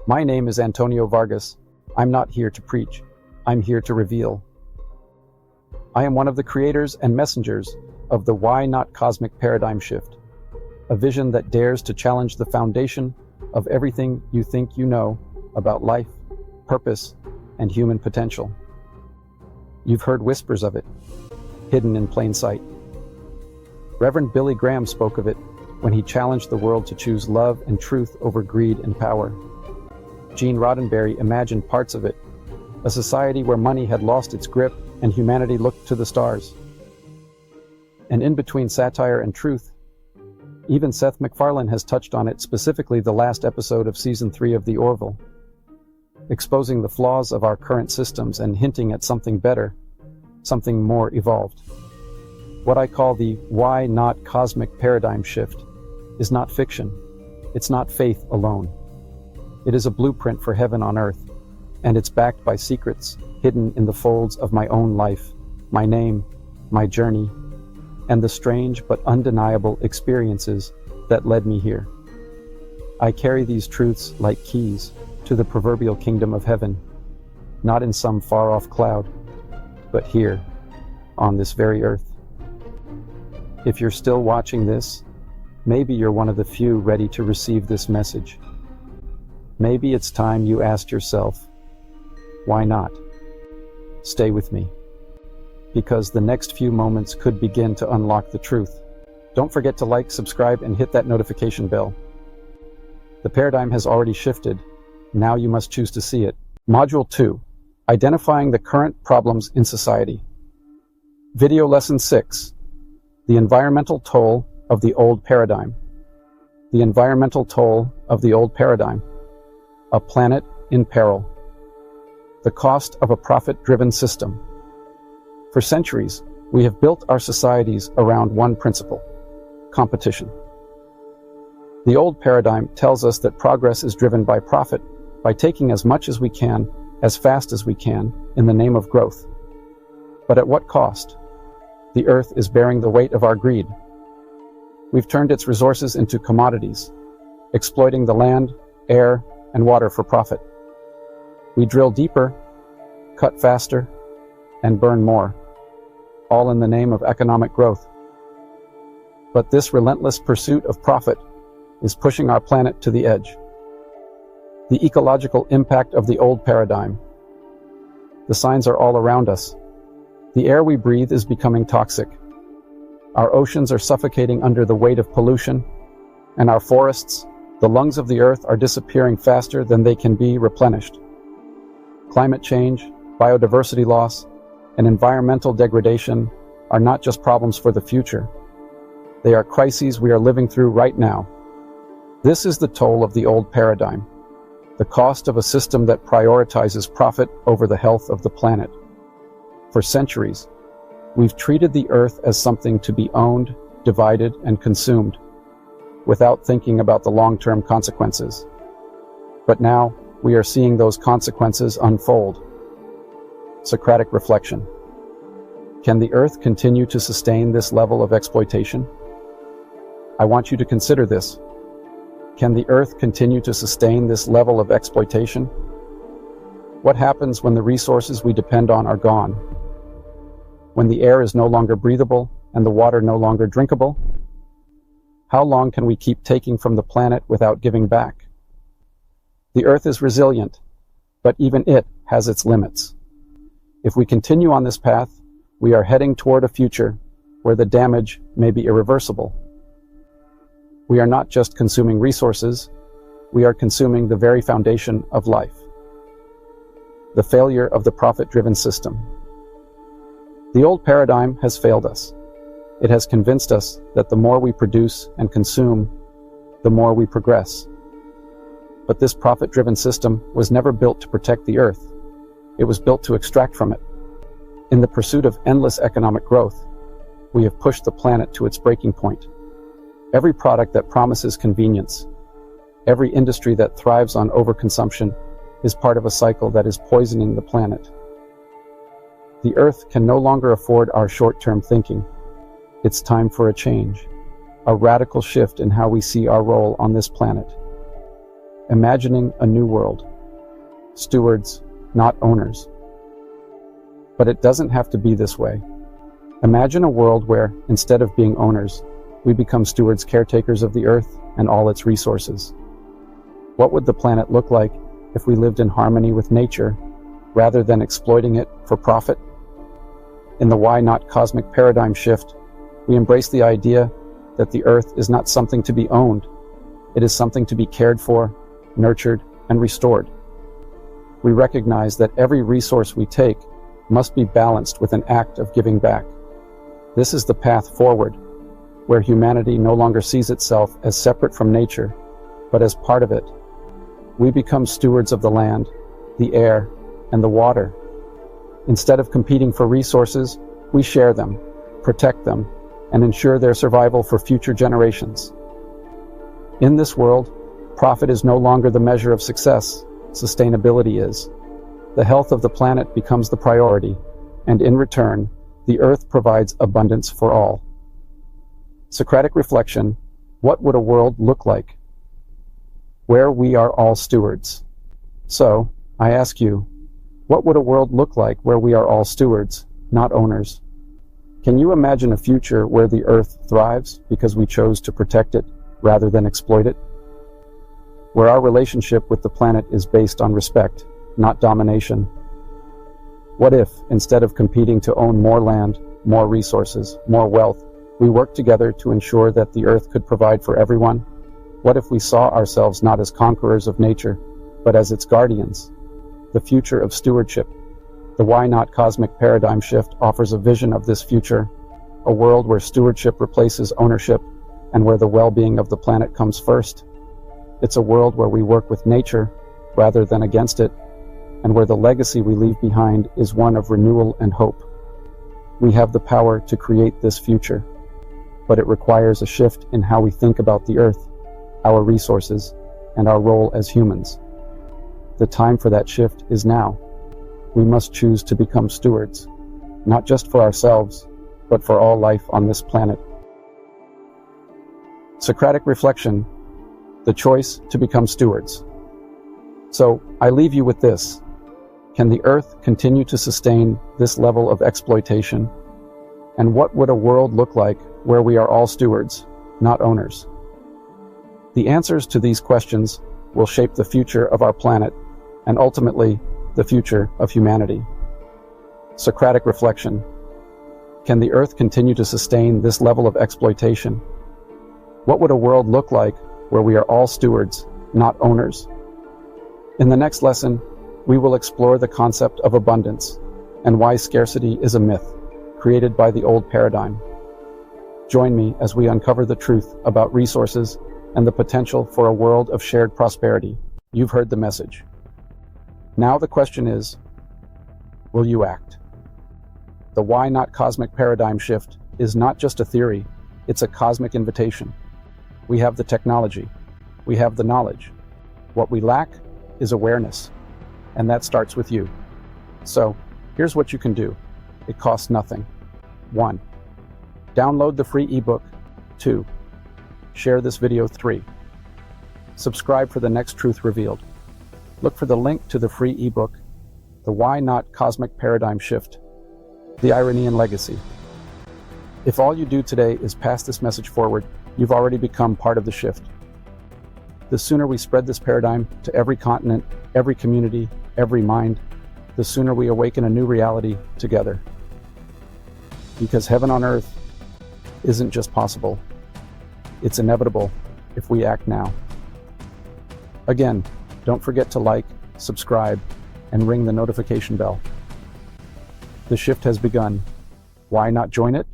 My name is Antonio Vargas. I'm not here to preach. I'm here to reveal. I am one of the creators and messengers of the Why Not Cosmic Paradigm Shift, a vision that dares to challenge the foundation of everything you think you know about life, purpose, and human potential. You've heard whispers of it, hidden in plain sight. Reverend Billy Graham spoke of it when he challenged the world to choose love and truth over greed and power. Gene Roddenberry imagined parts of it, a society where money had lost its grip and humanity looked to the stars. And in between satire and truth, even Seth MacFarlane has touched on it, specifically the last episode of Season 3 of The Orville, exposing the flaws of our current systems and hinting at something better, something more evolved. What I call the Why Not Cosmic Paradigm Shift is not fiction. It's not faith alone. It is a blueprint for heaven on earth, and it's backed by secrets hidden in the folds of my own life, my name, my journey, and the strange but undeniable experiences that led me here. I carry these truths like keys to the proverbial kingdom of heaven, not in some far-off cloud, but here, on this very earth. If you're still watching this, maybe you're one of the few ready to receive this message. Maybe it's time you asked yourself, why not? Stay with me, because the next few moments could begin to unlock the truth. Don't forget to like, subscribe, and hit that notification bell. The paradigm has already shifted. Now you must choose to see it. Module 2, Identifying the Current Problems in Society. Video Lesson 6, The Environmental Toll of the Old Paradigm. The environmental toll of the old paradigm. A planet in peril. The cost of a profit-driven system. For centuries, we have built our societies around one principle: competition. The old paradigm tells us that progress is driven by profit, by taking as much as we can, as fast as we can, in the name of growth. But at what cost? The earth is bearing the weight of our greed. We've turned its resources into commodities, exploiting the land, air, and water for profit. We drill deeper, cut faster, and burn more, all in the name of economic growth. But this relentless pursuit of profit is pushing our planet to the edge. The ecological impact of the old paradigm. The signs are all around us. The air we breathe is becoming toxic. Our oceans are suffocating under the weight of pollution, and our forests, the lungs of the earth, are disappearing faster than they can be replenished. Climate change, biodiversity loss, and environmental degradation are not just problems for the future. They are crises we are living through right now. This is the toll of the old paradigm, the cost of a system that prioritizes profit over the health of the planet. For centuries, we've treated the earth as something to be owned, divided, and consumed, without thinking about the long-term consequences. But now, we are seeing those consequences unfold. Socratic Reflection. Can the earth continue to sustain this level of exploitation? I want you to consider this. Can the earth continue to sustain this level of exploitation? What happens when the resources we depend on are gone? When the air is no longer breathable and the water no longer drinkable? How long can we keep taking from the planet without giving back? The earth is resilient, but even it has its limits. If we continue on this path, we are heading toward a future where the damage may be irreversible. We are not just consuming resources, we are consuming the very foundation of life. The failure of the profit-driven system. The old paradigm has failed us. It has convinced us that the more we produce and consume, the more we progress. But this profit-driven system was never built to protect the earth. It was built to extract from it. In the pursuit of endless economic growth, we have pushed the planet to its breaking point. Every product that promises convenience, every industry that thrives on overconsumption, is part of a cycle that is poisoning the planet. The earth can no longer afford our short-term thinking. It's time for a change, a radical shift in how we see our role on this planet. imagining a new world. Stewards, not owners. But it doesn't have to be this way. Imagine a world where, instead of being owners, we become stewards, caretakers of the earth and all its resources. What would the planet look like if we lived in harmony with nature rather than exploiting it for profit? In the Why Not cosmic paradigm shift, we embrace the idea that the earth is not something to be owned. It is something to be cared for, nurtured, and restored. We recognize that every resource we take must be balanced with an act of giving back. This is the path forward, where humanity no longer sees itself as separate from nature, but as part of it. We become stewards of the land, the air, and the water. Instead of competing for resources, we share them, protect them, and ensure their survival for future generations. In this world, profit is no longer the measure of success, sustainability is. The health of the planet becomes the priority, and in return, the earth provides abundance for all. Socratic Reflection: what would a world look like? Where we are all stewards. So, I ask you, what would a world look like where we are all stewards, not owners? Can you imagine a future where the earth thrives because we chose to protect it rather than exploit it? Where our relationship with the planet is based on respect, not domination? What if, instead of competing to own more land, more resources, more wealth, we worked together to ensure that the earth could provide for everyone? What if we saw ourselves not as conquerors of nature, but as its guardians? The future of stewardship. The Why Not cosmic paradigm shift offers a vision of this future, a world where stewardship replaces ownership and where the well-being of the planet comes first. It's a world where we work with nature rather than against it, and where the legacy we leave behind is one of renewal and hope. We have the power to create this future, but it requires a shift in how we think about the earth, our resources, and our role as humans. The time for that shift is now. We must choose to become stewards, not just for ourselves, but for all life on this planet. Socratic Reflection: the choice to become stewards. So, I leave you with this. Can the earth continue to sustain this level of exploitation? And what would a world look like where we are all stewards, not owners? The answers to these questions will shape the future of our planet and ultimately the future of humanity. Socratic Reflection: can the earth continue to sustain this level of exploitation? What would a world look like where we are all stewards, not owners? In the next lesson, we will explore the concept of abundance and why scarcity is a myth created by the old paradigm. Join me as we uncover the truth about resources and the potential for a world of shared prosperity. You've heard the message. Now the question is, will you act? The Why Not cosmic paradigm shift is not just a theory, it's a cosmic invitation. We have the technology, we have the knowledge. What we lack is awareness, and that starts with you. So, here's what you can do. It costs nothing. 1. Download the free ebook. 2. Share this video. 3. Subscribe for the next truth revealed. Look for the link to the free ebook, The Why Not Cosmic Paradigm Shift, The Irony and Legacy. If all you do today is pass this message forward, you've already become part of the shift. The sooner we spread this paradigm to every continent, every community, every mind, the sooner we awaken a new reality together. Because heaven on earth isn't just possible, it's inevitable if we act now. Again, don't forget to like, subscribe, and ring the notification bell. The shift has begun. Why not join it?